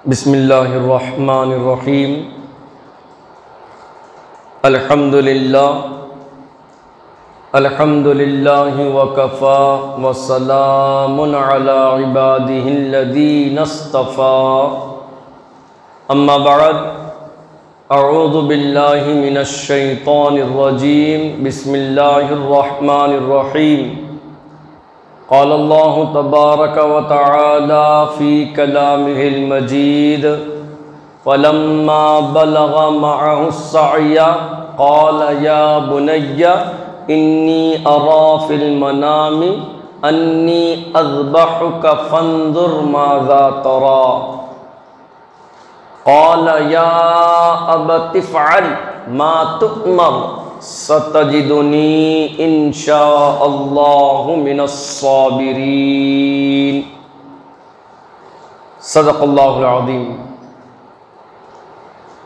बिस्मिल्लाहिर्रहमानिर्रहीम। अल्हम्दुलिल्लाहि वकफ़ा वस्सलामुन अला इबादिहिल्लज़ीना इस्तफ़ा। अम्मा बअद, अऊज़ु बिल्लाहि मिनश शैतानिर्रजीम। बिस्मिल्लाहिर्रहमानिर्रहीम। क़ाल अल्लाहु तबारक व तआला फ़ी कलामिहिल मजीद फ़लम्मा बलग़ मअहुस्सअय क़ाल या बुनय्या इन्नी अरा फ़िल मनामि अन्नी अज़बहुका फ़न्ज़ुर माज़ा तरा। क़ाल या अबति फ़अल मा तुअमर सतजिदुनी इंशाअल्लाहु मिनस्साबिरीन। सदक़ल्लाहुल अज़ीम।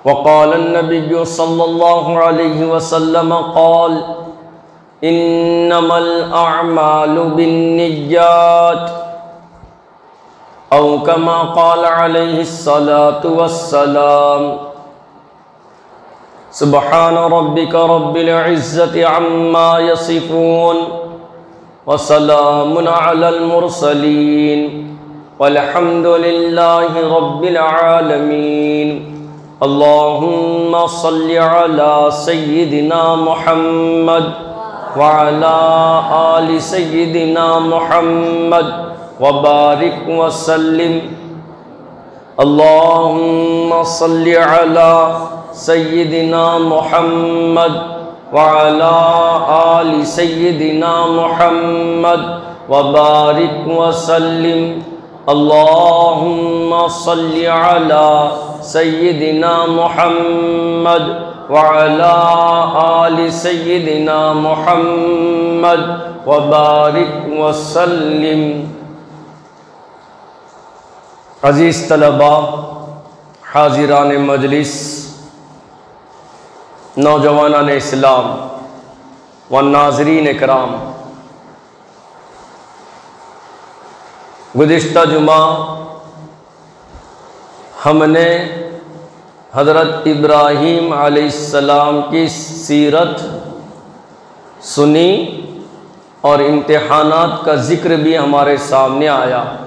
वक़ाल अन्नबिय्यु सल्लल्लाहु अलैहि वसल्लम क़ाल इन्नमल अअमालु बिन्निय्यात औ कमा क़ाल अलैहिस्सलातु वस्सलाम। सुब्हान रब्बिका रब्बिल इज़्ज़ति अम्मा यसिफ़ून व सलामुन अलल मुरसलीन वल्हम्दुलिल्लाहि रब्बिल आलमीन। अल्लाहुम्मा सल्लि अला सय्यिदिना मुहम्मद व अला आलि सय्यिदिना मुहम्मद व बारिक व सल्लिम। अल्लाहुम्मा सल्लि अला सय्यिदिना मुहम्मद व अला आलि सय्यिदिना मुहम्मद व बारिक व सल्लिम। अल्लाहुम्मा सल्लि अला सय्यिदिना मुहम्मद व अला आलि सय्यिदिना मुहम्मद व बारिक व सल्लिम। अज़ीज़ तलबा, हाज़िरान मजलिस, नौजवानान इस्लाम व नाज़रीन इकराम, गुज़िश्ता जुमा हमने हज़रत इब्राहीम अलैहिस्सलाम की सीरत सुनी और इम्तिहानात का ज़िक्र भी हमारे सामने आया।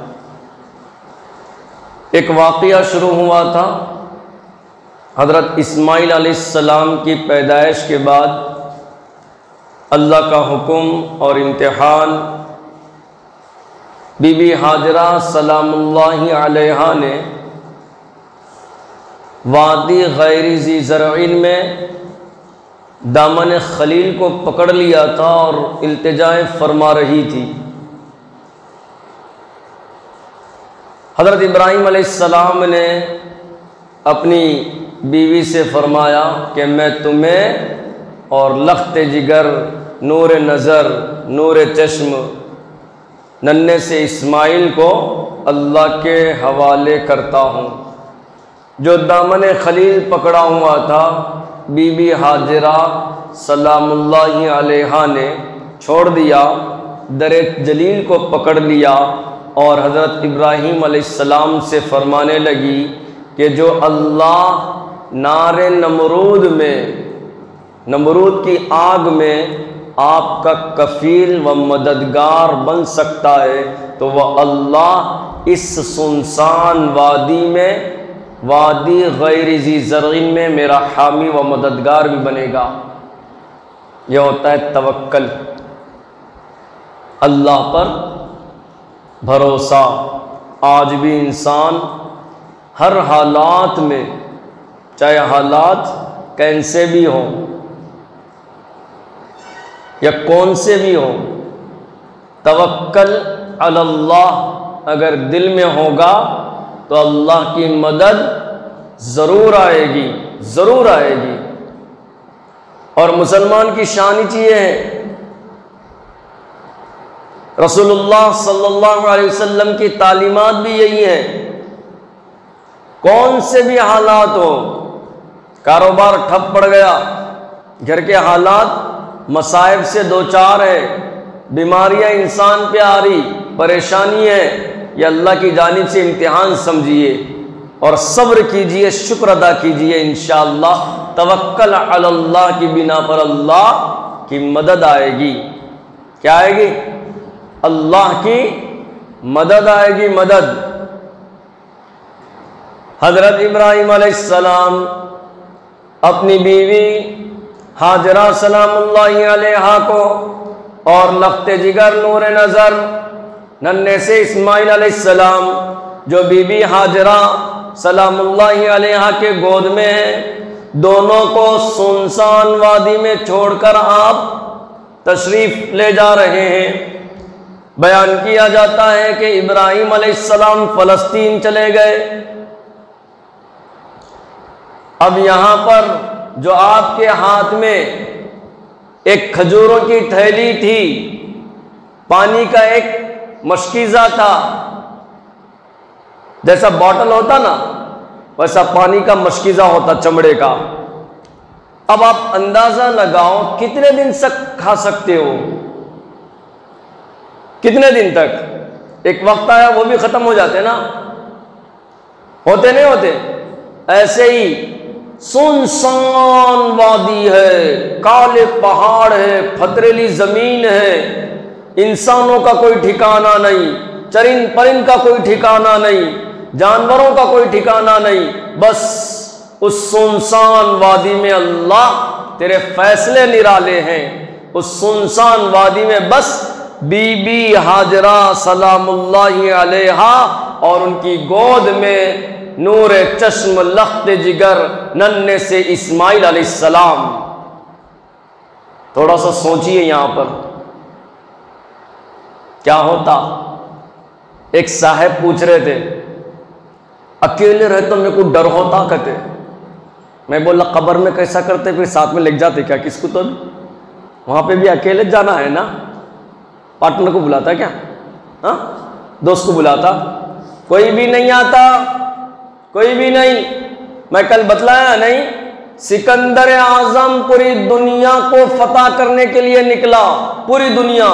एक वाक़या शुरू हुआ था हज़रत इस्माईल अलैहिस्सलाम की पैदाइश के बाद। अल्लाह का हुक्म और इम्तिहान, बीबी हाजरा सलामुल्लाहि अलैहा ने वादी गैरी ज़ी ज़रईन में दामन खलील को पकड़ लिया था और इल्तिजाएं फरमा रही थी। हज़रत इब्राहीम अलैहिस्सलाम ने अपनी बीवी से फरमाया कि मैं तुम्हें और लख्त जिगर, नूर नज़र, नूर चश्म, नन्हे से इस्माइल को अल्लाह के हवाले करता हूँ। जो दामन खलील पकड़ा हुआ था, बीबी हाजरा सलामुल्लाहि अलैहा ने छोड़ दिया, दरे जलील को पकड़ लिया और हज़रत इब्राहीम अलैहिस्सलाम से फरमाने लगी कि जो अल्लाह नारे नमरूद में, नमरूद की आग में आपका कफ़ील व मददगार बन सकता है तो वह अल्लाह इस सुनसान वादी में, वादी गैर ज़ी ज़रईन में मेरा हामी व मददगार भी बनेगा। यह होता है तवक्कल, अल्लाह पर भरोसा। आज भी इंसान हर हालात में, चाहे हालात कैसे भी हों या कौन से भी हों, तवक्कल अलल्लाह अगर दिल में होगा तो अल्लाह की मदद ज़रूर आएगी, ज़रूर आएगी। और मुसलमान की शान ही ये है, रसूलुल्लाह सल्लल्लाहु अलैहि वसल्लम की तालीमात भी यही है। कौन से भी हालात हो, कारोबार ठप पड़ गया, घर के हालात मसाइब से दो चार है, बीमारियां इंसान पे आ रही, परेशानी है, ये अल्लाह की जानिब से इम्तिहान समझिए। और सब्र कीजिए, शुक्र अदा कीजिए, इंशाअल्लाह तवक्कल अलल्लाह की बिना पर अल्लाह की मदद आएगी। क्या आएगी? अल्लाह की मदद आएगी, मदद। हजरत इब्राहिम अलैहिस्सलाम अपनी बीवी हाजरा सलामुल्लाहि अलैहा को और लख्ते जिगर नूर नज़र नन्हे से इस्माइल अलैहिस्सलाम जो बीबी हाजरा सलामुल्लाहि अलैहा के गोद में है, दोनों को सुनसान वादी में छोड़कर आप तशरीफ ले जा रहे हैं। बयान किया जाता है कि इब्राहिम अलैहिस्सलाम फ़लस्तीन चले गए। अब यहां पर जो आपके हाथ में एक खजूरों की थैली थी, पानी का एक मशकीज़ा था, जैसा बॉटल होता ना वैसा पानी का मशकीज़ा होता चमड़े का। अब आप अंदाजा लगाओ कितने दिन तक खा सकते हो, कितने दिन तक? एक वक्त आया वो भी खत्म हो जाते ना, होते नहीं होते? ऐसे ही सुनसान वादी है, काले पहाड़ है, पथरीली जमीन है, इंसानों का कोई ठिकाना नहीं, चरिंद परिंद का कोई ठिकाना नहीं, जानवरों का कोई ठिकाना नहीं। बस उस सुनसान वादी में अल्लाह तेरे फैसले निराले हैं। उस सुनसान वादी में बस बीबी हाजरा सलामुल्लाहि अलैहा और उनकी गोद में नूरे चश्म लख्ते जिगर नन्हे से इस्माइल अलैहिस्सलाम। थोड़ा सा सोचिए यहां पर क्या होता। एक साहब पूछ रहे थे, अकेले रहते तो मेरे को डर होता कहते। मैं बोला कब्र में कैसा करते, फिर साथ में लेके जाते क्या किसको? तो वहां पे भी अकेले जाना है ना, पार्टनर को बुलाता क्या? हाँ, दोस्त को बुलाता? कोई भी नहीं आता, कोई भी नहीं। मैं कल बतलाया नहीं, सिकंदर आजम पूरी दुनिया को फतह करने के लिए निकला, पूरी दुनिया।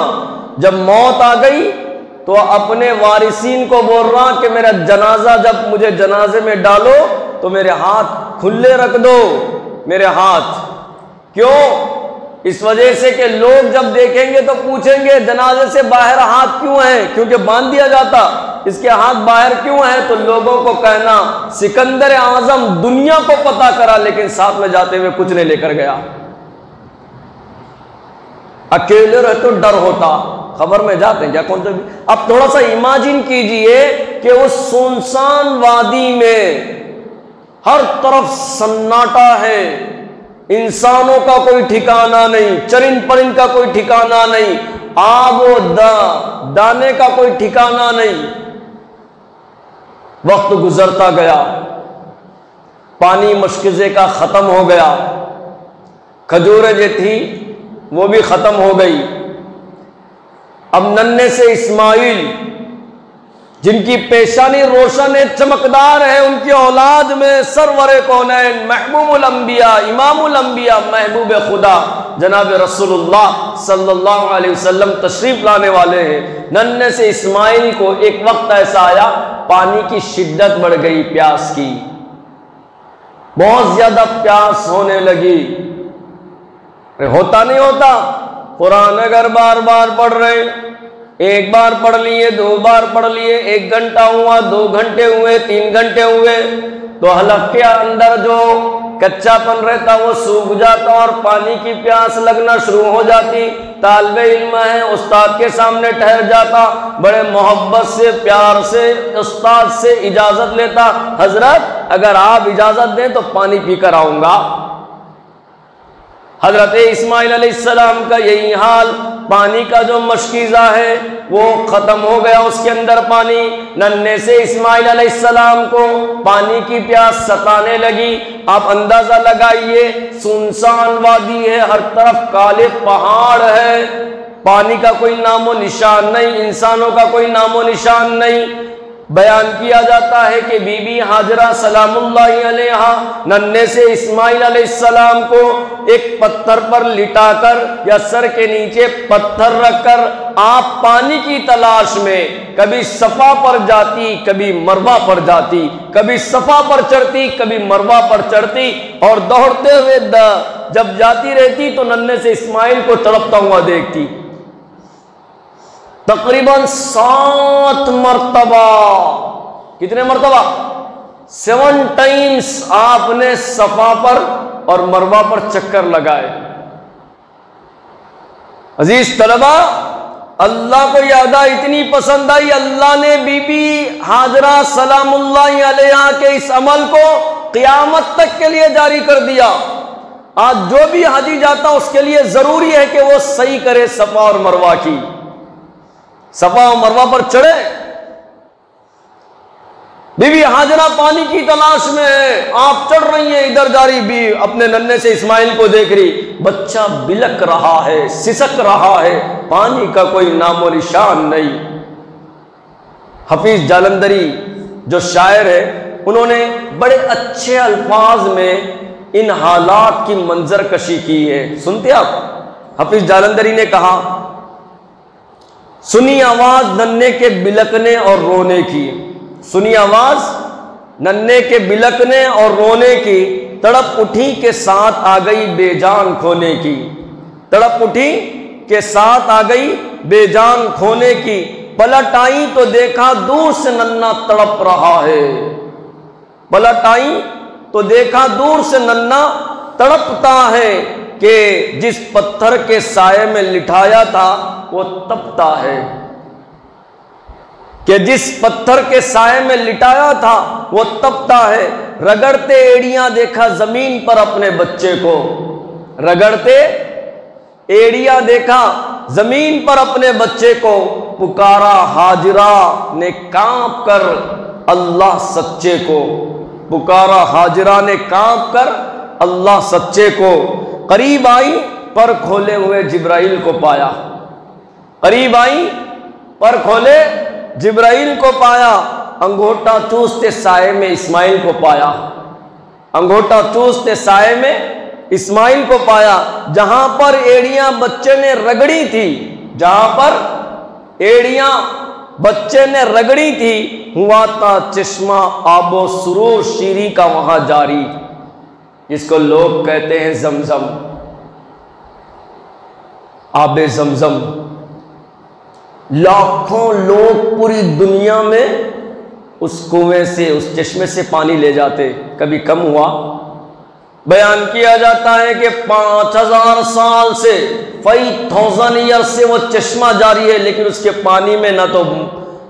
जब मौत आ गई तो अपने वारिसीन को बोल रहा कि मेरा जनाजा, जब मुझे जनाजे में डालो तो मेरे हाथ खुले रख दो, मेरे हाथ। क्यों? इस वजह से कि लोग जब देखेंगे तो पूछेंगे जनाजे से बाहर हाथ क्यों है, क्योंकि बांध दिया जाता, इसके हाथ बाहर क्यों है? तो लोगों को कहना सिकंदर आजम दुनिया को पता करा लेकिन साथ में जाते हुए कुछ नहीं लेकर गया। अकेले रहे तो डर होता, खबर में जाते हैं क्या कौन सा भी। अब थोड़ा सा इमेजिन कीजिए कि उस सुनसान वादी में हर तरफ सन्नाटा है, इंसानों का कोई ठिकाना नहीं, चरिंद परिंद का कोई ठिकाना नहीं, आबो दाने का कोई ठिकाना नहीं। वक्त गुजरता गया, पानी मुश्किज़े का खत्म हो गया, खजूरें जो थी वो भी खत्म हो गई। अब नन्हे से इस्माइल जिनकी पेशानी रोशन है, चमकदार है, उनकी औलाद में सरवरे कौनैन महबूबुल अंबिया, इमामुल अंबिया, महबूब खुदा जनाब रसूलुल्लाह सल्लल्लाहु अलैहि वसल्लम तशरीफ लाने वाले हैं। नन्हे से इस्माइल को एक वक्त ऐसा आया, पानी की शिद्दत बढ़ गई, प्यास की बहुत ज्यादा प्यास होने लगी। होता नहीं होता, कुरान अगर बार बार पढ़ रहे, एक बार पढ़ लिए, दो बार पढ़ लिए, 1 घंटा हुआ, 2 घंटे हुए, 3 घंटे हुए, तो हलक के अंदर जो कच्चापन रहता वो सूख जाता और पानी की प्यास लगना शुरू हो जाती। तालिबे इल्म है, उस्ताद के सामने ठहर जाता, बड़े मोहब्बत से प्यार से उस्ताद से इजाजत लेता, हजरत अगर आप इजाजत दें तो पानी पीकर आऊंगा। हजरत इस्माइल अलैहिस्सलाम का यही हाल, पानी का जो मशकीज़ा है वो ख़त्म हो गया, उसके अंदर पानी। नन्हे से इस्माइल अलैहिस्सलाम को पानी की प्यास सताने लगी। आप अंदाज़ा लगाइए, सुनसान वादी है, हर तरफ काले पहाड़ है, पानी का कोई नामो निशान नहीं, इंसानों का कोई नामो निशान नहीं। बयान किया जाता है कि बीबी हाजरा सलामुल्लाहि अलैहा नन्हे से इस्माइल अलैहिस्सलाम को एक पत्थर पर लिटाकर या सर के नीचे पत्थर रखकर आप पानी की तलाश में कभी सफा पर जाती, कभी मरवा पर जाती, कभी सफा पर चढ़ती, कभी मरवा पर चढ़ती और दौड़ते हुए जब जाती रहती तो नन्हे से इस्माइल को तड़पता हुआ देखती। तकरीबन 7 मरतबा, कितने मरतबा? 7 टाइम्स आपने सफा पर और मरवा पर चक्कर लगाए। अजीज तलबा, अल्लाह को यह अदा इतनी पसंद आई, अल्लाह ने बीबी हाजरा सलामुल्लाहि अलैहा के इस अमल को क़यामत तक के लिए जारी कर दिया। आज जो भी हाजी जाता उसके लिए जरूरी है कि वो सही करे सफा और मरवा की। सफा और मरवा पर चढ़े। बीबी हाजरा पानी की तलाश में है, आप चढ़ रही हैं, इधर जा रही, भी अपने नन्हे से इस्माइल को देख रही, बच्चा बिलक रहा है, सिसक रहा है, पानी का कोई नामो निशान नहीं। हफीज जालंधरी जो शायर है, उन्होंने बड़े अच्छे अल्फाज में इन हालात की मंजर कशी की है। सुनते आप? हफीज जालंधरी ने कहा, सुनी आवाज नन्हे के बिलकने और रोने की, सुनी आवाज नन्हे के बिलकने और रोने की, तड़प उठी के साथ आ गई बेजान खोने की, तड़प उठी के साथ आ गई बेजान खोने की, पलट आई तो देखा दूर से नन्हा तड़प रहा है, पलट आई तो देखा दूर से नन्हा तड़पता है कि जिस पत्थर के साये में लिटाया था वो तपता है, कि जिस पत्थर के साये में लिटाया था वो तपता है। रगड़ते एड़ियां देखा जमीन पर अपने बच्चे को, रगड़ते एड़ियां देखा जमीन पर अपने बच्चे को, पुकारा हाजरा ने कांप कर अल्लाह सच्चे को, पुकारा हाजरा ने कांप कर अल्लाह सच्चे को। करीब आई पर खोले हुए जिब्राइल को पाया, करीब आई पर खोले जिब्राइल को पाया, अंगूठा चूसते साये में इस्माइल को पाया, अंगूठा चूसते साये में इस्माइल को पाया। जहां पर एड़ियां बच्चे ने रगड़ी थी, जहां पर एड़ियां बच्चे ने रगड़ी थी, हुआ था चश्मा आबो सुरूर शीरी का वहां जारी, जिसको लोग कहते हैं जमजम, आबे जमजम। लाखों लोग पूरी दुनिया में उस कुएं से, उस चश्मे से पानी ले जाते, कभी कम हुआ? बयान किया जाता है कि 5000 साल से 5000 ईयर से वो चश्मा जारी है, लेकिन उसके पानी में ना तो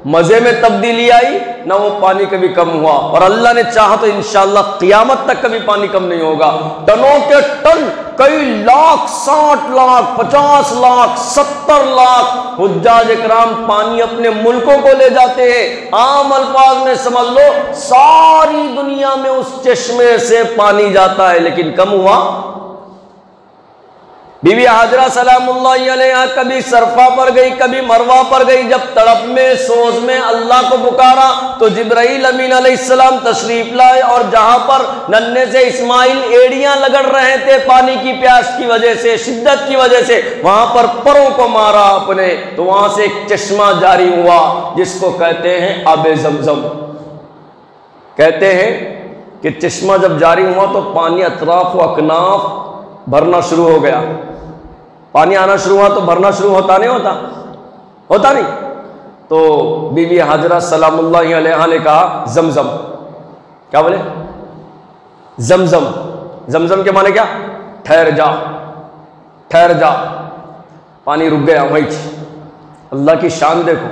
मजे में तब्दीली आई, ना वो पानी कभी कम हुआ। और अल्लाह ने चाहा तो इंशाअल्लाह क़यामत तक कभी पानी कम नहीं होगा। टनों के टन, कई लाख, 60 लाख, 50 लाख, 70 लाख हुज्जाज इकराम पानी अपने मुल्कों को ले जाते हैं। आम अल्फाज में समझ लो, सारी दुनिया में उस चश्मे से पानी जाता है, लेकिन कम हुआ? बीबी हाजरा सलामुल्लाहि अलैहा कभी सरफा पर गई, कभी मरवा पर गई। जब तड़प में, सोज में अल्लाह को पुकारा तो जिब्राइल अमीन अलैहिस्सलाम तशरीफ लाए, और जहां पर नन्हे से इस्माइल एड़ियां लगड़ रहे थे पानी की प्यास की वजह से, शिद्दत की वजह से, वहां पर परों को मारा अपने, तो वहां से एक चश्मा जारी हुआ जिसको कहते हैं आबे जमजम। कहते हैं कि चश्मा जब जारी हुआ तो पानी अतराफ व अकनाफ भरना शुरू हो गया। पानी आना शुरू हुआ तो भरना शुरू होता नहीं होता? होता नहीं? तो बीबी हाजरा सलामुल्लाहि अलैहा ने कहा जमजम। क्या बोले? जमजम। जमजम के माने क्या? ठहर जा, ठहर जा। पानी रुक गया वहीं। अल्लाह की शान देखो,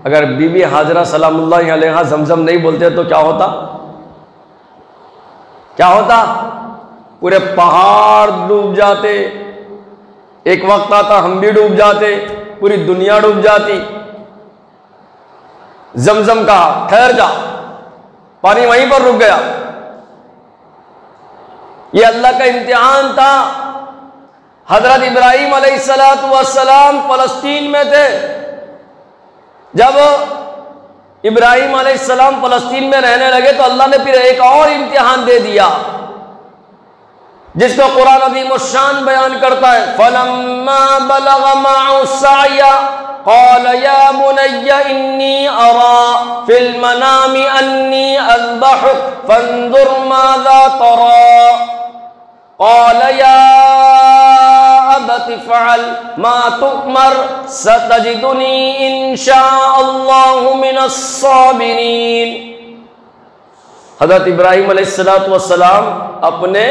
अगर बीबी हाजरा सलामुल्लाहि अलैहा जमजम नहीं बोलते तो क्या होता? क्या होता? पूरे पहाड़ डूब जाते, एक वक्त आता हम भी डूब जाते, पूरी दुनिया डूब जाती। जमजम कहा ठहर जा, पानी वहीं पर रुक गया। यह अल्लाह का इम्तिहान था। हजरत इब्राहीम अलैहिस्सलातु वस्सलाम फलस्तीन में थे, जब इब्राहिम अलैहिस्सलाम फ़लस्तीन में रहने लगे तो अल्लाह ने फिर एक और इम्तिहान दे दिया, जिसको कुरान अज़ीम शान बयान करता है। फलम्मा बलग मअहु सअय क़ाल या बुनय्या इन्नी अरा फिल मनामि अन्नी अज़बहुक फंज़ुर माज़ा तरा क़ाल या अबति फ़अल मा तुअमर सतजिदुनी इंशाअल्लाहु मिनस साबिरीन। हज़रत इब्राहिम अलैहिस्सलातु वस्सलाम अपने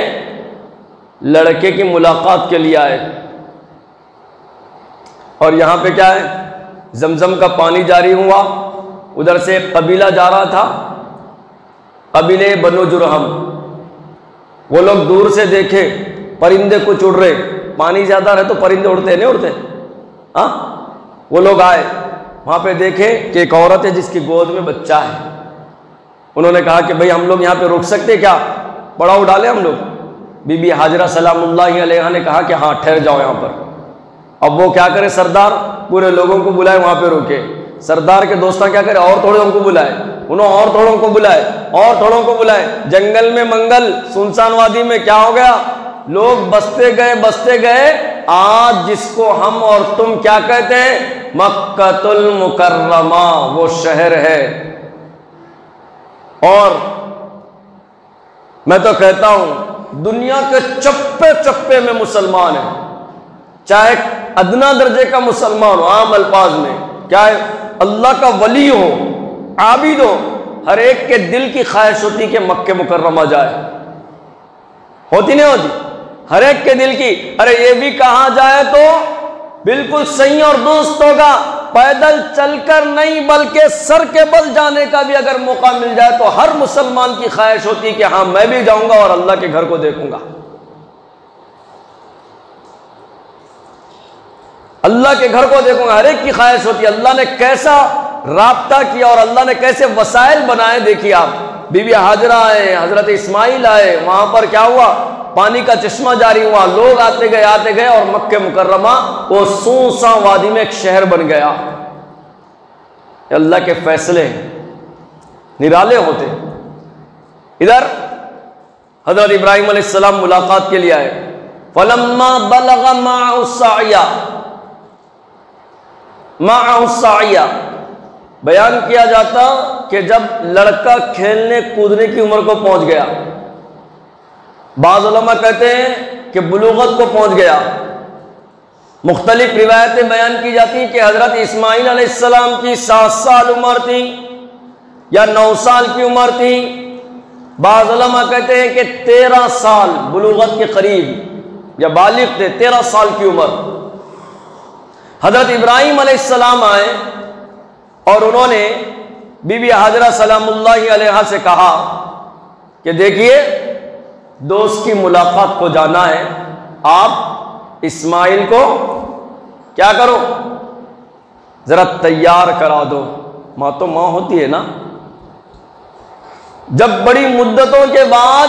लड़के की मुलाकात के लिए आए और यहाँ पे क्या है, जमजम का पानी जारी हुआ। उधर से कबीला जा रहा था, कबीले बनु जुरहम। वो लोग दूर से देखे परिंदे कुछ उड़ रहे, पानी ज़्यादा रहे तो परिंदे उड़ते नहीं उड़ते, हाँ। वो लोग आए, वहाँ पे देखे कि एक औरत है जिसकी गोद में बच्चा है। उन्होंने कहा कि भाई हम लोग यहाँ पे रुक सकते क्या, पड़ाव डालें हम लोग। बीबी हाजरा सलामुल्लाहि अलैहा ने कहा कि हाँ ठहर जाओ यहाँ पर। अब वो क्या करे, सरदार पूरे लोगों को बुलाए, वहाँ पे रुके। सरदार के दोस्त क्या करे, और थोड़ों को बुलाए, उन्होंने और थोड़ों को बुलाए, और थोड़ों को बुलाए। जंगल में मंगल, सुनसान वादी में क्या हो गया, लोग बसते गए। आज जिसको हम और तुम क्या कहते हैं, मक्कतुल मुकर्रमा, वो शहर है। और मैं तो कहता हूं दुनिया के चप्पे चप्पे में मुसलमान है, चाहे अदना दर्जे का मुसलमान हो, आम अल्फाज में, क्या है, अल्लाह का वली हो, आबिद हो, हर एक के दिल की ख्वाहिश होती कि मक्के मुकर्रमा जाए। होती नहीं होती? हर एक के दिल की, अरे ये भी कहा जाए तो बिल्कुल सही और दुरुस्त होगा, पैदल चलकर नहीं बल्कि सर के बल जाने का भी अगर मौका मिल जाए तो हर मुसलमान की ख्वाहिश होती है कि हाँ मैं भी जाऊंगा और अल्लाह के घर को देखूंगा। अल्लाह के घर को देखूंगा, हर एक की ख्वाहिश होती है। अल्लाह ने कैसा राब्ता किया और अल्लाह ने कैसे वसाइल बनाए, देखिए आप। बीबी हाजरा आए, हजरत इस्माइल आए, वहां पर क्या हुआ, पानी का चश्मा जारी हुआ, लोग आते गए और मक्के मुकर्रमा वो सूसा वादी में एक शहर बन गया। अल्लाह के फैसले निराले होते। इधर हजरत इब्राहिम अलैहिस्सलाम मुलाकात के लिए आए। फलम्मा बलग मअहु सअय, बयान किया जाता कि जब लड़का खेलने कूदने की उम्र को पहुंच गया, बाज़ उलमा कहते हैं कि बुलूगत को पहुंच गया। मुख्तलिफ रिवायतें बयान की जाती हैं कि हज़रत इस्माइल अलैहिस्सलाम की 7 साल उम्र थी या 9 साल की उम्र थी। बाज़ उलमा कहते हैं कि 13 साल बुलूगत के करीब या बालिग थे, 13 साल की उम्र। हज़रत इब्राहिम अलैहिस्सलाम आए और उन्होंने बीबी हाजरा सलामुल्लाहि अलैहा से कहा कि देखिए दोस्त की मुलाकात को जाना है, आप इस्माइल को क्या करो, जरा तैयार करा दो। माँ तो माँ होती है ना। जब बड़ी मुद्दतों के बाद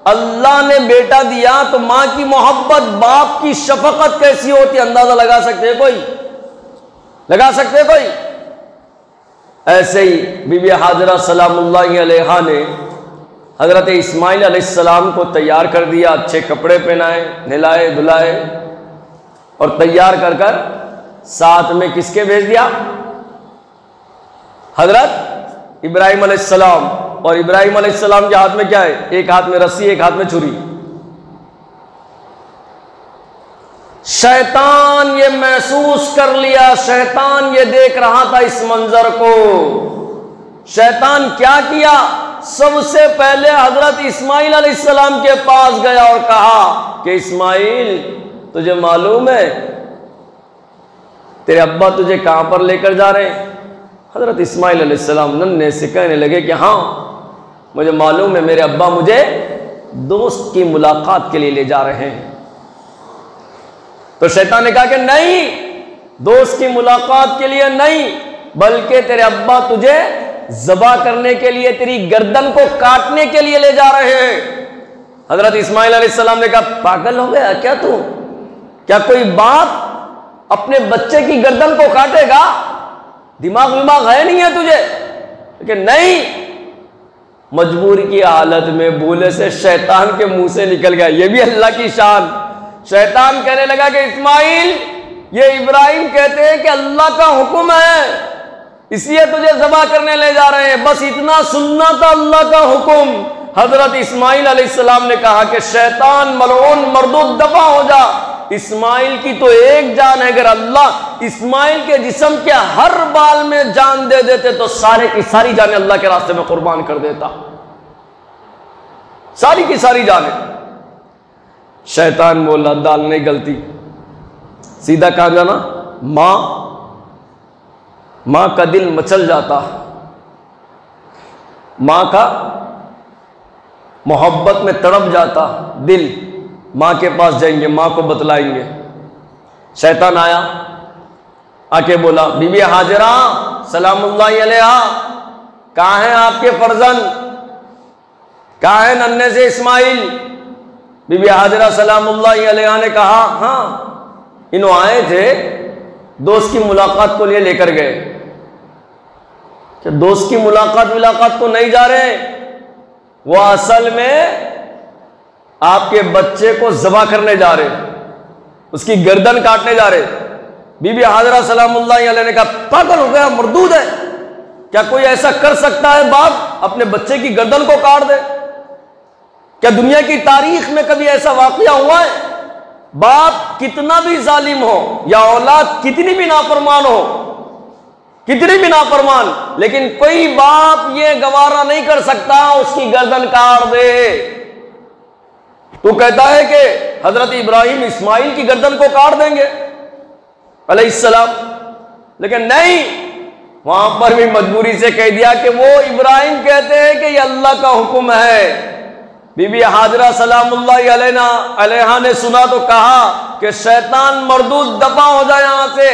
अल्लाह ने बेटा दिया तो माँ की मोहब्बत, बाप की शफकत कैसी होती, अंदाजा लगा सकते हैं कोई, लगा सकते हैं कोई। ऐसे ही बीबी हाजरा सलामुल्लाहि अलैहा ने हज़रत इस्माइल अलैहिस्सलाम को तैयार कर दिया, अच्छे कपड़े पहनाए, नहलाए धुलाए और तैयार कर कर साथ में किसके भेज दिया, हज़रत इब्राहिम अलैहिस्सलाम। और इब्राहिम अलैहिस्सलाम के हाथ में क्या है, एक हाथ में रस्सी, एक हाथ में छुरी। शैतान ये महसूस कर लिया, शैतान ये देख रहा था इस मंजर को। शैतान क्या किया, सबसे पहले हजरत इस्माइल अलैहिस्सलाम के पास गया और कहा कि इस्माइल तुझे मालूम है तेरे अब्बा तुझे कहां पर लेकर जा रहे हैं। हजरत इस्माइल अलैहिस्सलाम नन्हे से कहने लगे कि हाँ मुझे मालूम है, मेरे अब्बा मुझे दोस्त की मुलाकात के लिए ले जा रहे हैं। तो शैतान ने कहा कि नहीं, दोस्त की मुलाकात के लिए नहीं, बल्कि तेरे अब्बा तुझे ज़बा करने के लिए, तेरी गर्दन को काटने के लिए ले जा रहे हैं। हजरत इस्माइल अलैहिस्सलाम ने कहा पागल हो गया क्या तू, क्या कोई बाप अपने बच्चे की गर्दन को काटेगा, दिमाग है नहीं है तुझे। लेकिन नहीं, मजबूरी की हालत में भूले से शैतान के मुंह से निकल गया। ये भी अल्लाह की शान। शैतान कहने लगा कि इस्माइल, ये इब्राहिम कहते हैं कि अल्लाह का हुक्म है, इसलिए तुझे ज़बह करने ले जा रहे हैं, बस इतना सुनना था अल्लाह का हुक्म। हजरत इस्माइल अलैहिस्सलाम ने कहा कि शैतान मलऊन मरदूद दफा हो जा, इस्माइल की तो एक जान है, अगर अल्लाह इस्माइल के जिस्म के हर बाल में जान दे देते तो सारे की सारी जानें अल्लाह के रास्ते में कुर्बान कर देता, सारी की सारी जानें। शैतान बोला दाल नहीं गलती, सीधा कहा जाना मां का दिल मचल जाता, मां का मोहब्बत में तड़प जाता दिल, मां के पास जाएंगे, मां को बतलाएंगे। शैतान आया, आके बोला बीबी हाजरा सलामुल्लाहि अलैहा, कहां हैं आपके फर्जंद, कहां हैं नन्हे से इस्माइल। बीबी हाजरा सलामुल्लाहि अलैहा ने कहा हाँ, इन्हों आए थे, दोस्त की मुलाकात को लिए लेकर गए। क्या दोस्त की मुलाकात को नहीं जा रहे, वो असल में आपके बच्चे को ज़बह करने जा रहे, उसकी गर्दन काटने जा रहे। बीबी हाजरा सलामुल्लाहि अलैहा ने कहा पागल हो गया, मरदूद है, क्या कोई ऐसा कर सकता है बाप अपने बच्चे की गर्दन को काट दे? क्या दुनिया की तारीख में कभी ऐसा वाकया हुआ है? बाप कितना भी जालिम हो या औलाद कितनी भी नाफरमान हो, कितनी भी नाफरमान, लेकिन कोई बाप ये गवारा नहीं कर सकता उसकी गर्दन काट दे। तू कहता है कि हजरत इब्राहिम इस्माइल की गर्दन को काट देंगे अलैहिस्सलाम, लेकिन नहीं, वहां पर भी मजबूरी से कह दिया कि वो इब्राहिम कहते हैं कि ये अल्लाह का हुक्म है। बीबी हाजरा सलामुल्लाहि अलैहा ने सुना तो कहा कि शैतान मरदूद दफा हो जाए यहां से,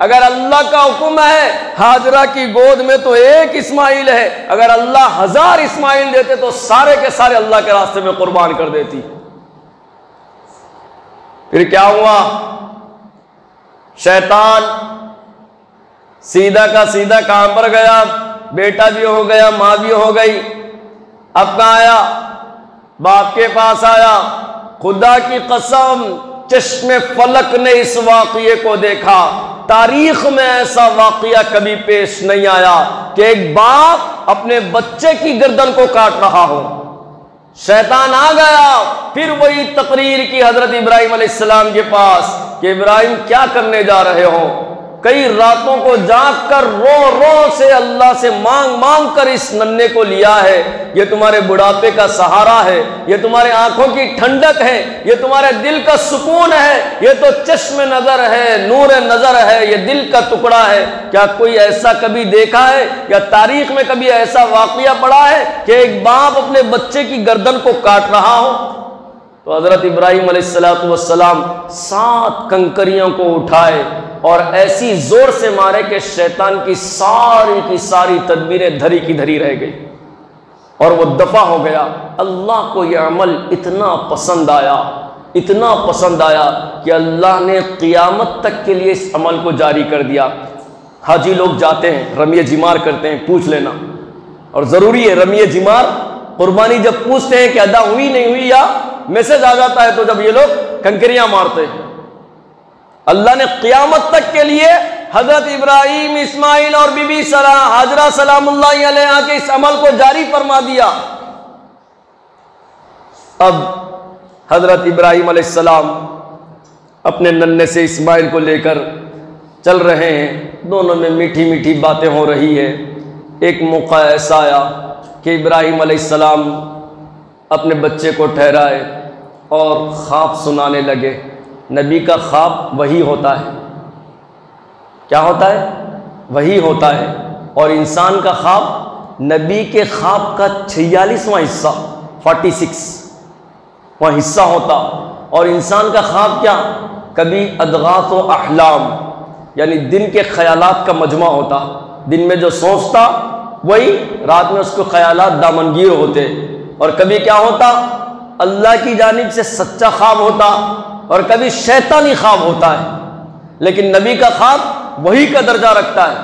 अगर अल्लाह का हुक्म है, हाजरा की गोद में तो एक इस्माइल है, अगर अल्लाह 1000 इस्माइल देते तो सारे के सारे अल्लाह के रास्ते में कुर्बान कर देती। फिर क्या हुआ, शैतान सीधा का सीधा कहां पर गया, बेटा भी हो गया, मां भी हो गई, अब कहां आया, बाप के पास आया। खुदा की कसम, चश्मे फलक ने इस वाक़ये को देखा, तारीख में ऐसा वाक़या कभी पेश नहीं आया कि एक बाप अपने बच्चे की गर्दन को काट रहा हो। शैतान आ गया, फिर वही तकरीर की हजरत इब्राहिम अलैहिस्सलाम के पास कि इब्राहिम क्या करने जा रहे हो। कई रातों को जाग कर रो रो से अल्लाह से मांग मांग कर इस नन्हे को लिया है, ये तुम्हारे बुढ़ापे का सहारा है, ये तुम्हारे आंखों की ठंडक है, ये तुम्हारे दिल का सुकून है, ये तो चश्मे नजर है, नूर नजर है, ये दिल का टुकड़ा है। क्या कोई ऐसा कभी देखा है या तारीख में कभी ऐसा वाकया पड़ा है कि एक बाप अपने बच्चे की गर्दन को काट रहा हो? तो हजरत इब्राहिम अलैहिस्सलाम 7 कंकरियों को उठाए और ऐसी जोर से मारे कि शैतान की सारी तदबीरें धरी की धरी रह गई और वो दफा हो गया। अल्लाह को यह अमल इतना पसंद आया, इतना पसंद आया कि अल्लाह ने क़ियामत तक के लिए इस अमल को जारी कर दिया। हाजी लोग जाते हैं, रमिय जिमार करते हैं, पूछ लेना, और ज़रूरी है रमिय जिमार, कुर्बानी जब पूछते हैं कि अदा हुई नहीं हुई या मैसेज आ जाता है, तो जब ये लोग कंकरियां मारते हैं। अल्लाह ने क़ियामत तक के लिए हजरत इब्राहिम, इस्माइल और बीबी हाजरा सलामुल्लाहि अलैहा के इस अमल को जारी फरमा दिया। अब हजरत इब्राहिम अलैहिस्सलाम अपने नन्हे से इस्माइल को लेकर चल रहे हैं, दोनों में मीठी मीठी बातें हो रही है। एक मौका ऐसा आया कि इब्राहिम अलैहिस्सलाम अपने बच्चे को ठहराए और ख्वाब सुनाने लगे। नबी का ख्वाब वही होता है, क्या होता है? वही होता है। और इंसान का ख्वाब नबी के ख्वाब का 46वां हिस्सा, 46वां हिस्सा होता। और इंसान का ख्वाब क्या? कभी अदगास व अहलाम, यानी दिन के ख्यालात का मजमा होता। दिन में जो सोचता वही रात में उसको ख्यालात दामनगीर होते। और कभी क्या होता? अल्लाह की जानिब से सच्चा ख्वाब होता और कभी शैतानी ख्वाब होता है। लेकिन नबी का ख्वाब वही का दर्जा रखता है।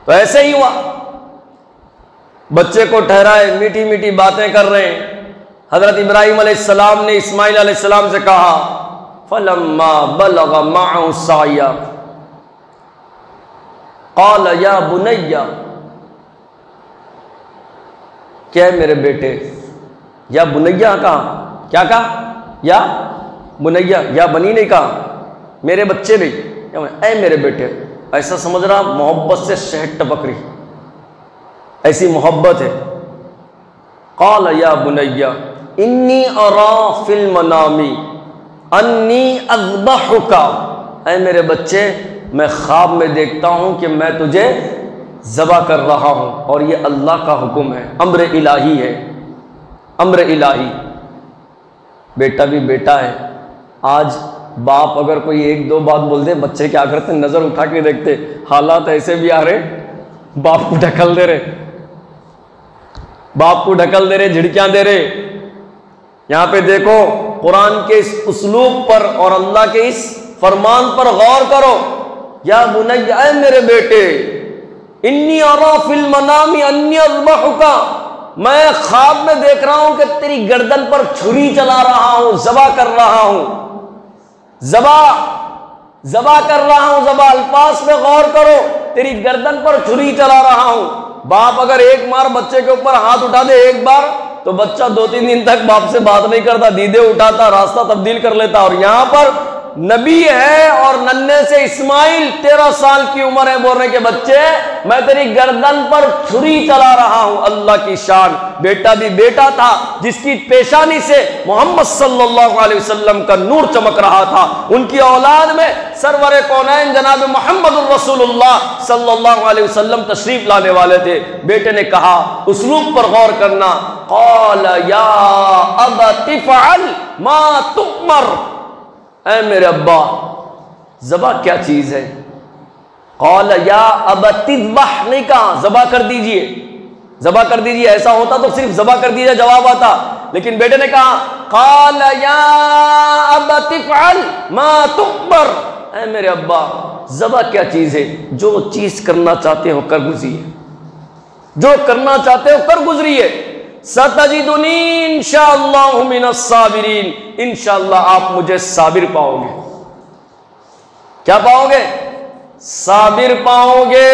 तो ऐसे ही हुआ, बच्चे को ठहराए, मीठी मीठी बातें कर रहे हैं। हजरत इब्राहीम अलैहिस्सलाम ने इस्माइल अलैहिस्सलाम से कहा, फलम्मा बलगा मअहु साया क़ाल या बुनय्या, क्या है मेरे बेटे, या बुनैया कहा, क्या कहा, या बुनैया, या बनी नहीं कहा, मेरे बच्चे नहीं, ऐ मेरे बेटे। ऐसा समझ रहा मोहब्बत से शहद टपक रही, ऐसी मोहब्बत है। क़ाल या बुनैया इन्नी अरा फिल मनामी अन्नी अज़बहुका, ऐ मेरे बच्चे मैं ख्वाब में देखता हूं कि मैं तुझे ज़बा कर रहा हूं, और ये अल्लाह का हुक्म है, अम्र इलाही है, अम्र इलाही। बेटा भी बेटा है। आज बाप अगर कोई एक दो बात बोल दे, बच्चे क्या करते, नजर उठा के देखते, हालात ऐसे भी आ रहे, बाप को ढकल दे रहे, बाप को ढकल दे रहे, झिड़कियां दे रहे। यहां पे देखो कुरान के इस उसलूब पर और अल्लाह के इस फरमान पर गौर करो। या बुनैया, ऐ मेरे बेटे, इन्नी अरा फिल मनामी अन्नी अज़बहुका, मैं ख्वाब में देख रहा हूं कि तेरी गर्दन पर छुरी चला रहा हूं, ज़बा कर रहा हूं, ज़बा कर रहा हूं। ज़बा अल्फाज पे गौर करो, तेरी गर्दन पर छुरी चला रहा हूं। बाप अगर एक बार बच्चे के ऊपर हाथ उठा दे एक बार, तो बच्चा 2-3 दिन तक बाप से बात नहीं करता, दीदे उठाता, रास्ता तब्दील कर लेता। और यहां पर नबी है और नन्हे से इस्माइल 13 साल की उम्र है, बोल रहे के बच्चे मैं तेरी गर्दन पर छुरी चला रहा हूं। अल्लाह की शान। बेटा भी बेटा था, जिसकी पेशानी से मोहम्मद सल्लल्लाहु अलैहि वसल्लम का नूर चमक रहा था। उनकी औलाद में सरवरे कौनैन जनाब मोहम्मद रसूलुल्लाह सल्लल्लाहु अलैहि वसल्लम तशरीफ लाने वाले थे। बेटे ने कहा, उसलूब पर गौर करना, क़ाल या अबति फ़अल मा तुअमर, ऐ मेरे अब्बा ज़बा क्या चीज है। क़ाल या अबति ज़बह, नहीं कहा ज़बा कर दीजिए, ज़बा कर दीजिए, ऐसा होता तो सिर्फ ज़बा कर दीजिए जवाब आता, लेकिन बेटे ने कहा क़ाल या अबति फ़अल मा तुअमर, ऐ मेरे अब्बा ज़बा क्या चीज है, जो चीज करना चाहते हो कर गुजरिए, जो करना चाहते हो कर गुजरिए। सतजिदुनी इंशाअल्लाहु मिनस साबिरीन, इंशाअल्लाह आप मुझे साबिर पाओगे। क्या पाओगे? साबिर पाओगे।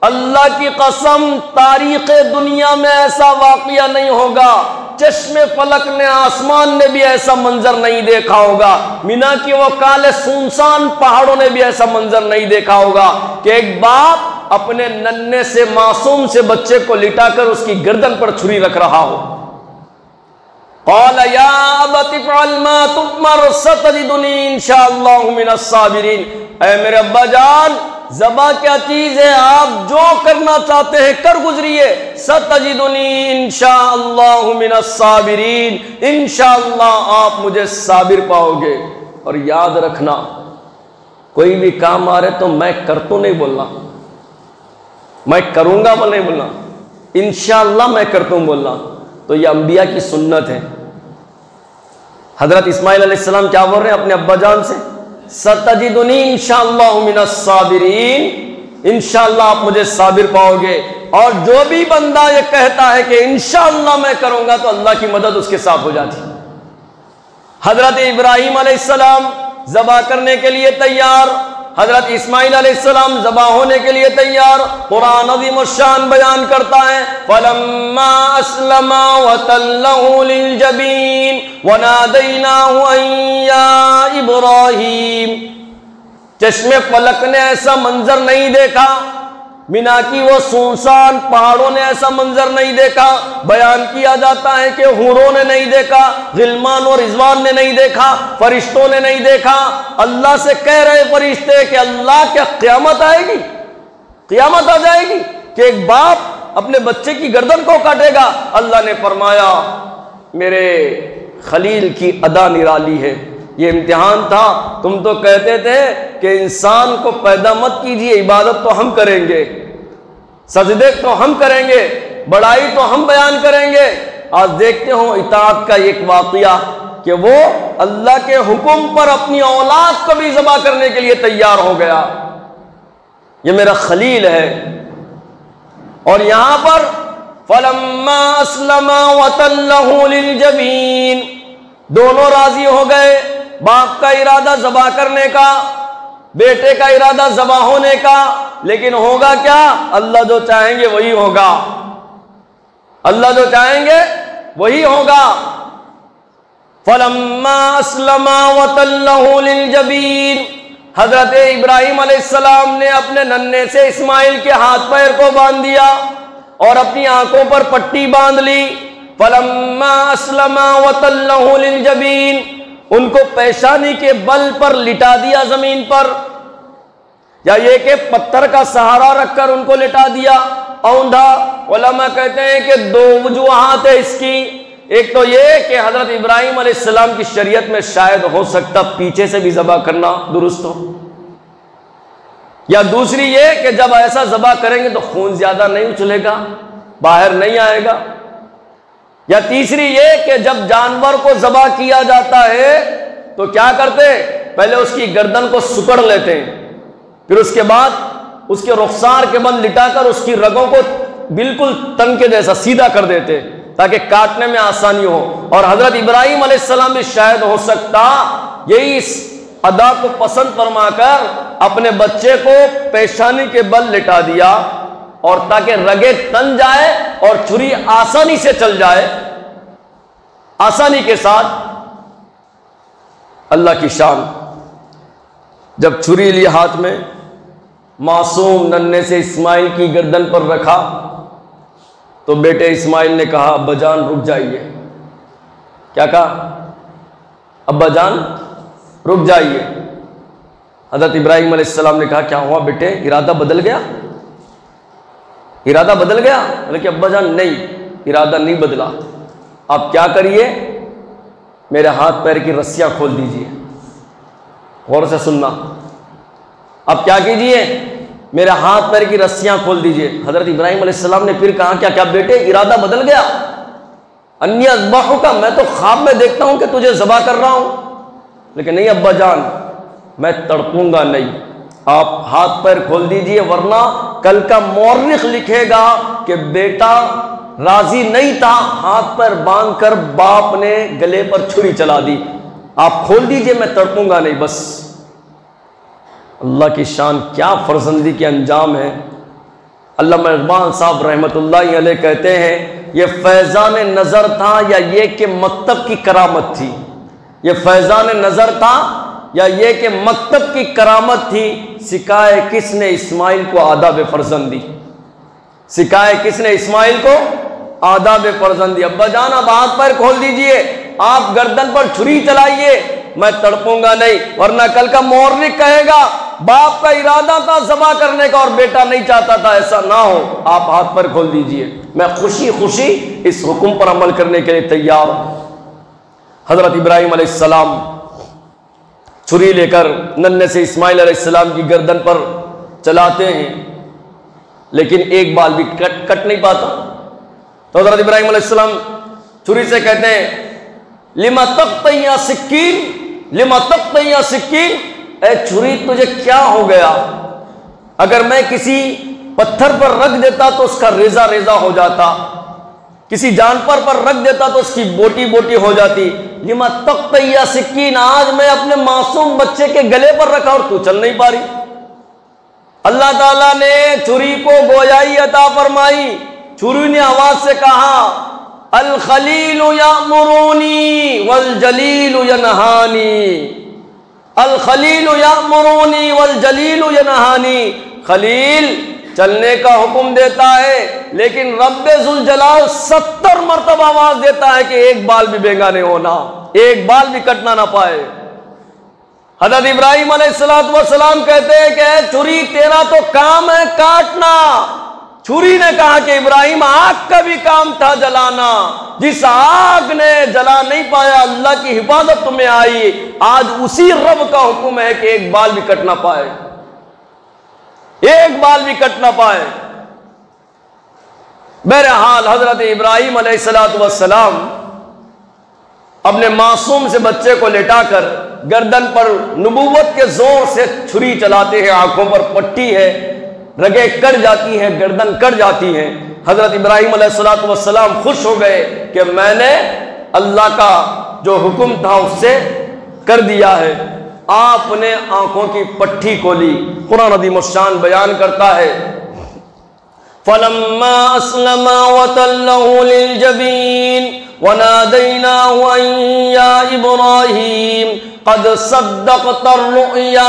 अल्लाह की कसम, तारीख़ दुनिया में ऐसा वाक़या नहीं होगा, चश्मे फलक ने आसमान ने भी ऐसा मंजर नहीं देखा होगा, मीना की वो काले सुनसान पहाड़ों ने भी ऐसा मंजर नहीं देखा होगा कि एक बाप अपने नन्हे से मासूम से बच्चे को लिटाकर उसकी गर्दन पर छुरी रख रहा हो। क़ाल या अबति फ़अल मा तुअमर सतजिदुनी इंशाअल्लाहु मिनस साबिरीन, ऐ मेरे अब्बा जान ज़बा क्या चीज है, आप जो करना चाहते हैं कर गुजरिए। सतजिदुनी इंशाअल्लाहु मिनस साबिरीन, इंशाअल्लाह आप मुझे साबिर पाओगे। और याद रखना, कोई भी काम आ रहे तो मैं कर तो नहीं बोलना, मैं करूंगा वो नहीं बोलना, इंशाअल्लाह मैं करता हूं बोलना। तो ये अंबिया की सुन्नत है। हजरत इस्माइल अलैहिस्सलाम क्या बोल रहे हैं अपने अब्बा जान से, सतजिदुनी इंशाअल्लाहु मिनस साबिरीन, इंशाअल्लाह आप मुझे साबिर पाओगे। और जो भी बंदा ये कहता है कि इंशाअल्लाह मैं करूंगा, तो अल्लाह की मदद उसके साथ हो जाती। हजरत इब्राहीम अलैहिस्सलाम ज़बा करने के लिए तैयार, हजरत इस्माइल अलैहिस्सलाम ज़बा होने के लिए तैयार। कुरान अज़ीम शान बयान करता है, फलम्मा अस्लमा वतल्लहु लिलजबीन वनादैनाहु अन या इब्राहीम। चश्मे फलक ने ऐसा मंजर नहीं देखा, मिना की वो सुनसान पहाड़ों ने ऐसा मंजर नहीं देखा। बयान किया जाता है कि हूरों ने नहीं देखा, गिलमान और रिजवान ने नहीं देखा, फरिश्तों ने नहीं देखा। अल्लाह से कह रहे फरिश्ते कि अल्लाह क्या क़यामत आएगी, क़यामत आ जाएगी कि एक बाप अपने बच्चे की गर्दन को काटेगा। अल्लाह ने फरमाया, मेरे खलील की अदा निराली है, ये इम्तिहान था। तुम तो कहते थे कि इंसान को पैदा मत कीजिए, इबादत तो हम करेंगे, सजदे तो हम करेंगे, बड़ाई तो हम बयान करेंगे। आज देखते हो इताअत का एक वाक़या कि वो अल्लाह के हुक्म पर अपनी औलाद को भी ज़बा करने के लिए तैयार हो गया। ये मेरा खलील है। और यहां पर फलम्मा अस्लमा वतल्लहु लिलजबीन, दोनों राजी हो गए। बाप का इरादा ज़बा करने का, बेटे का इरादा ज़बा होने का, लेकिन होगा क्या? अल्लाह जो चाहेंगे वही होगा, अल्लाह जो चाहेंगे वही होगा। फलम्मा अस्लमा वतल्लहु लिलजबीन, हजरत इब्राहिम अलैहिस्सलाम ने अपने नन्हे से इस्माइल के हाथ पैर को बांध दिया और अपनी आंखों पर पट्टी बांध ली। फलम्मा अस्लमा वतल्लहु लिलजबीन, उनको पेशानी के बल पर लिटा दिया जमीन पर, या ये कि पत्थर का सहारा रखकर उनको लिटा दिया औंधा। उलमा कहते हैं कि दो वजूहात है इसकी। एक तो ये कि हजरत इब्राहिम अलैहिस्सलाम की शरीयत में शायद हो सकता पीछे से भी ज़बा करना दुरुस्त हो, या दूसरी ये कि जब ऐसा ज़बा करेंगे तो खून ज्यादा नहीं उछलेगा, बाहर नहीं आएगा, या तीसरी ये कि जब जानवर को ज़बा किया जाता है तो क्या करते? पहले उसकी गर्दन को सुकड़ लेते हैं, फिर उसके बाद उसके रुखसार के बल लिटाकर उसकी रगों को बिल्कुल तन के जैसा सीधा कर देते ताकि काटने में आसानी हो। और हजरत इब्राहिम अलैहिस्सलाम भी शायद हो सकता यही इस अदा को पसंद फरमाकर अपने बच्चे को पेशानी के बल लिटा दिया, और ताकि रगे तन जाए और छुरी आसानी से चल जाए, आसानी के साथ। अल्लाह की शान, जब छुरी ली हाथ में, मासूम नन्हे से इस्माइल की गर्दन पर रखा तो बेटे इस्माइल ने कहा, अब्बाजान रुक जाइए। क्या कहा? अब्बाजान रुक जाइए। हज़रत इब्राहिम अलैहिस्सलाम ने कहा, क्या हुआ बेटे, इरादा बदल गया? इरादा बदल गया? लेकिन अब्बाजान नहीं, इरादा नहीं बदला। आप क्या करिए, मेरे हाथ पैर की रस्सियां खोल दीजिए। गौर से सुनना, अब क्या कीजिए, मेरे हाथ पैर की रस्सियां खोल दीजिए। हजरत इब्राहिम अलैहिस्सलाम ने फिर कहा, क्या क्या बेटे इरादा बदल गया? अन्य अज़बाहु का, मैं तो ख्वाब में देखता हूं कि तुझे ज़बा कर रहा हूं। लेकिन नहीं अब्बा जान, मैं तड़पूंगा नहीं, आप हाथ पैर खोल दीजिए, वरना कल का मौर्रिख लिखेगा कि बेटा राजी नहीं था, हाथ पैर बांध कर बाप ने गले पर छुरी चला दी। आप खोल दीजिए, मैं तड़पूंगा नहीं, बस। अल्लाह की शान, क्या फर्जंदी के अंजाम है। अल्लामा इक़बाल साहब रहमतुल्लाहि अलैह कहते हैं, ये फैज़ान नज़र था या ये कि मकतब की करामत थी? ये फैज़ान नज़र था या ये कि मकतब की करामत थी? सिखाए किसने इस्माइल को आदाब फर्जंदी? सिखाए किसने इस्माइल को आदाब फर्जंदी? अब्बा जान, आप हाथ पैर खोल दीजिए, आप गर्दन पर छुरी चलाइए, मैं तड़पूंगा नहीं, वरना कल का मौर्रिख कहेगा बाप का इरादा था ज़बा करने का और बेटा नहीं चाहता था, ऐसा ना हो, आप हाथ पैर खोल दीजिए। मैं खुशी खुशी इस हुक्म पर अमल करने के लिए तैयार हूं। हजरत इब्राहिम अलैहिस्सलाम छुरी लेकर नन्हे से इस्माइल अलैहिस्सलाम की गर्दन पर चलाते हैं, लेकिन एक बाल भी कट नहीं पाता। तो हजरत इब्राहिम अलैहिस्सलाम छुरी से कहते हैं, लिमा तक़्तैया सिक्कीन, लिमा तक़्तैया सिक्कीन, ए छुरी तुझे क्या हो गया? अगर मैं किसी पत्थर पर रख देता तो उसका रेजा रेजा हो जाता, किसी जानवर पर रख देता तो उसकी बोटी बोटी हो जाती। लिमा तक़्तैया सिक्कीन, आज मैं अपने मासूम बच्चे के गले पर रखा और तू चल नहीं पा रही। अल्लाह ताला ने छुरी को गोयाई अता फरमाई। छुरी ने आवाज से कहा, अल खलीलु यामुरूनी वल जलीलु यनहानी, अल खलीलु यामुरूनी वल जलीलु यनहानी। खलील चलने का हुक्म देता है, लेकिन रब्बे ज़ुल जलाल 70 मरतबा आवाज देता है कि एक बाल भी बेंगा नहीं होना, एक बाल भी कटना ना पाए। हज़रत इब्राहिम अलैहिस्सलाम कहते हैं कि छुरी तेरा तो काम है काटना। छुरी ने कहा कि इब्राहिम, आग का भी काम था जलाना, जिस आग ने जला नहीं पाया, अल्लाह की हिफाजत तुम्हें आई, आज उसी रब का हुक्म है कि एक बाल भी कट ना पाए, एक बाल भी कट ना पाए। बहरहाल हजरत इब्राहिम अलैहिस्सलाम अपने मासूम से बच्चे को लेटाकर गर्दन पर नबूवत के जोर से छुरी चलाते हैं, आंखों पर पट्टी है, रगे कट जाती हैं, गर्दन कट जाती है। हजरत इब्राहीम अलैहिस्सलाम खुश हो गए कि मैंने अल्लाह का जो हुक्म था उससे कर दिया है। आपने आंखों की पट्टी खोली। कुरान अज़ीम शान बयान करता है, फलम्मा अस्लमा वतल्लहु लिलजबीन वनादैनाहु अन या इब्राहीम क़द सद्दक़ता रुया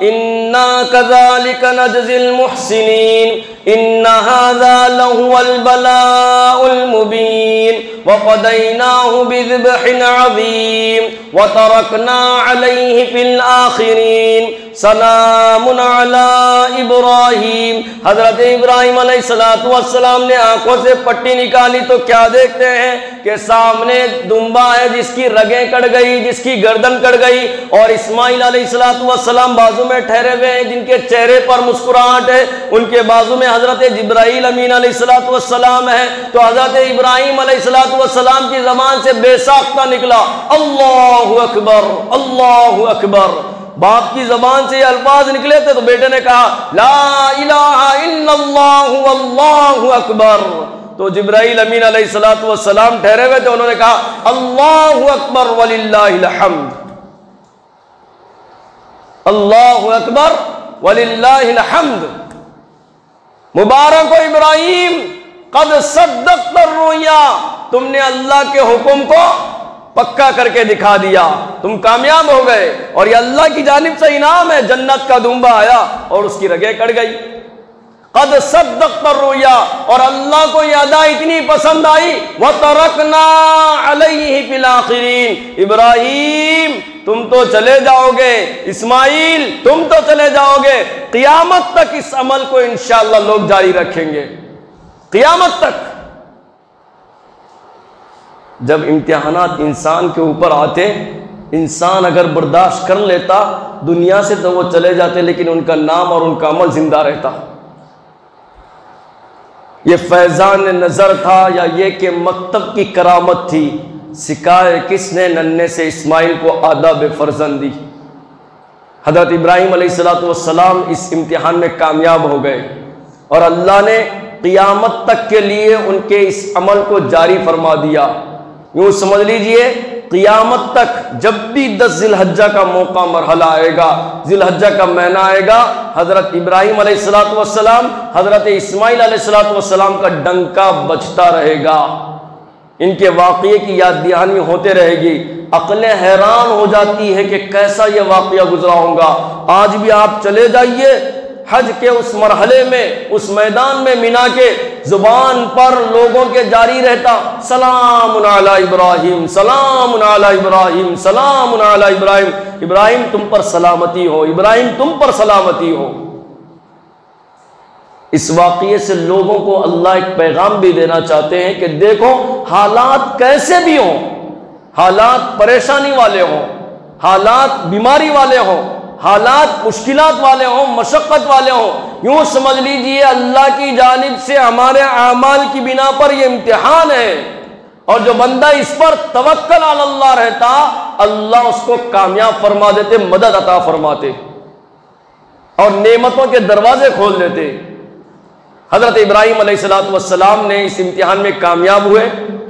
इन्ना कज़ालिका नजज़िल मुहसिनीन इन्ना हाज़ा लहुवल बलाउल मुबीन वफ़दैनाहु बिज़िब्हिन अज़ीम वतरकना अलैहि फिल आखिरीन सलामुन अला इब्राहीम। हजरत इब्राहीम अलैहिस्सलाम ने आंखों से पट्टी निकाली तो क्या देखते हैं कि सामने दुम्बा है जिसकी रगें कट गई, जिसकी गर्दन कट गई, और इस्माइल अलैहिस्सलाम बाजू में ठहरे हुए हैं जिनके चेहरे पर मुस्कुराहट है। उनके बाजू में हजरत जिब्राईल अमीन अलैहिस्सलाम है। तो हजरत इब्राहीम अलैहिस्सलाम की ज़बान से बेसाख्ता निकला अल्लाहु अकबर, अल्लाहु अकबर। बाप की जबान से ये अल्फाज निकले थे तो बेटे ने कहा ला इलाहा इल्लल्लाहु अल्लाहु अकबर। तो जिब्राईल अमीन अलैहिस्सलाम ठहरे हुए थे, उन्होंने कहा अल्लाहु अकबर वलिल्लाहिल हम्द, अल्लाहु अकबर वलिल्लाहिल हम्द। मुबारक हो इब्राहीम, कद सद्दक़ता रुया, तुमने अल्लाह के हुक्म को पक्का करके दिखा दिया, तुम कामयाब हो गए। और ये अल्लाह की जानिब से इनाम है। जन्नत का दुम्बा आया और उसकी रगें कट गई। कद सद्दक़ता रुया, और अल्लाह को ये अदा इतनी पसंद आई, व तरकना अलैहि फिल आखिरीन, इब्राहीम तुम तो चले जाओगे, इस्माइल तुम तो चले जाओगे, क़यामत तक इस अमल को इंशाअल्लाह लोग जारी रखेंगे, क़यामत तक। जब इम्तिहानात इंसान के ऊपर आते, इंसान अगर बर्दाश्त कर लेता दुनिया से तो वो चले जाते, लेकिन उनका नाम और उनका अमल जिंदा रहता। ये फैज़ान नज़र था या ये कि मकतब की करामत थी, सिखाए किसने नन्हे से इस्माइल को आदाब फर्जंदी। हज़रत इब्राहीम अलैहिस्सलाम इस इम्तिहान में कामयाब हो गए और अल्लाह ने क़यामत तक के लिए उनके इस अमल को जारी फरमा दिया। यूँ समझ लीजिए क़यामत तक जब भी 10 ज़िलहज्जा का मौका मरहला आएगा, ज़िलहज्जा का महीना आएगा, हज़रत इब्राहीम अलैहिस्सलाम हज़रत इस्माइल अलैहिस्सलाम का डंका बजता रहेगा। इनके वाक़ये की याद दहानी होते रहेगी। अक़लें हैरान हो जाती है कि कैसा ये वाक़या गुजरा होगा। आज भी आप चले जाइए हज के उस मरहले में, उस मैदान में मिना के जुबान पर लोगों के जारी रहता सलामुन अला इब्राहीम, सलामुन अला इब्राहीम, सलामुन अला इब्राहीम, इब्राहीम तुम पर सलामती हो, इब्राहीम तुम पर सलामती हो। इस वाक़ये से लोगों को अल्लाह एक पैगाम भी देना चाहते हैं कि देखो हालात कैसे भी हों, हालात परेशानी वाले हों, हालात बीमारी वाले हों, हालात मुश्किलात वाले हों, मशक्क़त वाले हों, यूँ समझ लीजिए अल्लाह की जानिब से हमारे आमाल की बिना पर यह इम्तिहान है। और जो बंदा इस पर तवक्कल अल्लाह रहता, अल्लाह उसको कामयाब फरमा देते, मदद अता फरमाते और नेमतों के दरवाजे खोल देते। हज़रत इब्राहीम अलैहिस्सलाम ने इस इम्तिहान में कामयाब हुए,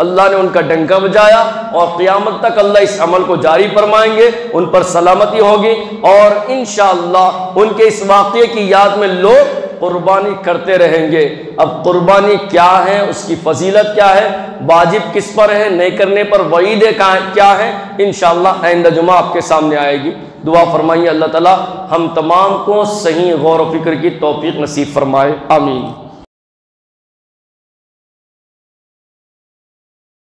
अल्लाह ने उनका डंका बजाया और क़यामत तक अल्लाह इस अमल को जारी फरमाएंगे, उन पर सलामती होगी और इंशाअल्लाह उनके इस वाक़ये की याद में लोग कुर्बानी करते रहेंगे। अब कुर्बानी क्या है, उसकी फजीलत क्या है, वाजिब किस पर है, नहीं करने पर वईद क्या है, इंशाअल्लाह आइंदा जुमा आपके सामने आएगी। दुआ फरमाइए अल्लाह ताला हम तमाम को सही गौर व फिक्र की तौफीक नसीब फरमाए, आमीन।